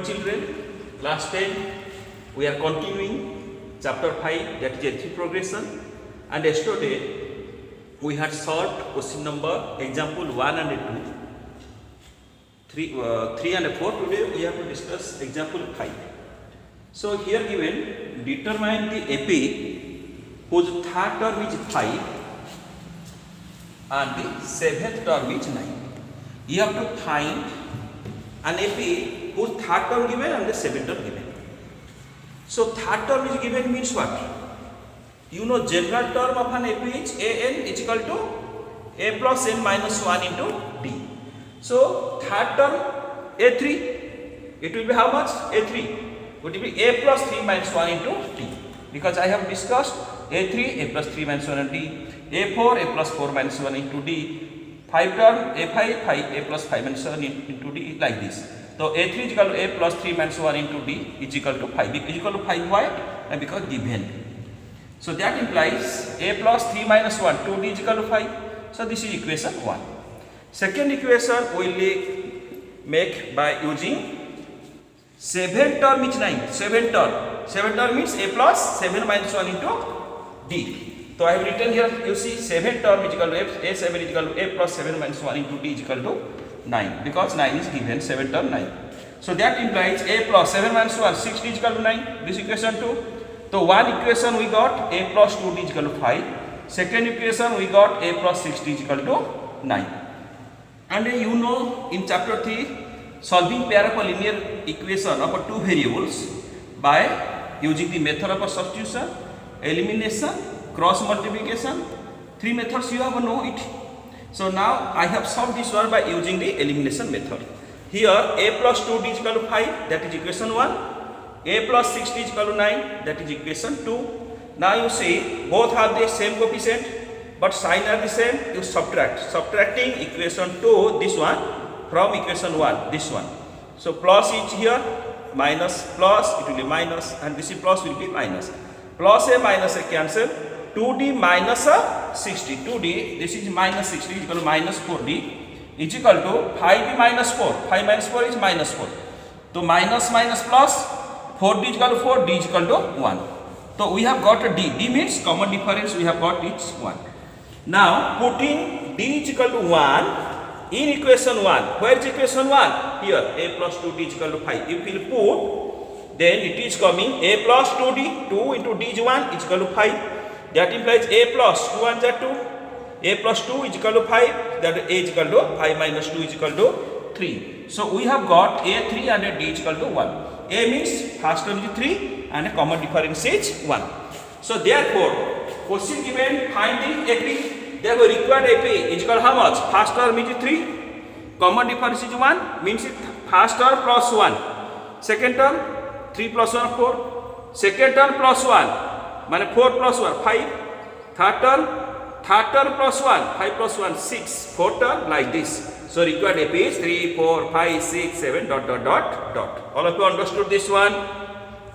Children, class 10, we are continuing chapter 5, that is arithmetic progression, and yesterday we had solved question number example 1 and 2, 3 and 4. Today we have to discuss example 5. So here given, determine the AP whose third term is 5 and the seventh term is 9. You have to find an AP whose third term given and the seventh term given. So third term is given means what? You know general term of an AP is AN is equal to A plus N minus 1 into D. So third term A3, it will be how much? A3. It will be A plus 3 minus 1 into D. Because I have discussed A3, A plus 3 minus 1 into D, A4, A plus 4 minus 1 into D, 5 term A5, 5, A plus 5 minus 7 into D, like this. So A3 is equal to A plus 3 minus 1 into D is equal to 5. Is equal to 5 why? Because given. So that implies A plus 3 minus 1, 2D is equal to 5. So this is equation 1. Second equation we will make by using 7 term is 9. 7 term. 7 term means A plus 7 minus 1 into D. So I have written here, you see 7 term is equal to A7 is equal to A plus 7 minus 1 into D is equal to 9. Because 9 is given, 7 term 9. So that implies A plus 7 minus 1, 6 is equal to 9. This equation 2. So one equation we got A plus 2D is equal to 5. Second equation we got A plus 6D is equal to 9. And you know in chapter 3, solving pair of a linear equation of two variables by using the method of substitution, elimination, cross multiplication. 3 methods you have know it. So now I have solved this one by using the elimination method. Here A plus 2D is equal to 5, that is equation 1. A plus 6D is equal to 9, that is equation 2. Now you see both have the same coefficient but sign are the same, you subtract. Subtracting equation 2, this one, from equation 1, this one. So plus is here, minus, plus, it will be minus, and this is plus will be minus. Plus A minus A cancel. 2D minus 60. 2D, this is minus 60 is equal to minus 4D is equal to 5D minus 4. 5 minus 4 is minus 4. So minus minus plus 4D is equal to 4, D is equal to 1. So we have got a D. D means common difference, we have got it 1. Now putting D is equal to 1 in equation 1. Where is equation 1? Here A plus 2D is equal to 5. If we put, then it is coming A plus 2D, 2 into D is 1 is equal to 5. That implies A plus 2 and 2. A plus 2 is equal to 5. That A is equal to 5 minus 2 is equal to 3. So we have got A3 and a D is equal to 1. A means first term is 3 and a common difference is 1. So therefore, question given, find the AP. Therefore required AP is equal to how much? First term is 3. Common difference is 1. Means it first term plus 1. Second term 3 plus 1 4. Second term plus 1. Means 4 plus 1 5. Third term plus 1 5 plus 1 6. Fourth term like this. So required AP is 3 4 5 6 7 dot dot dot dot. All of you understood this one?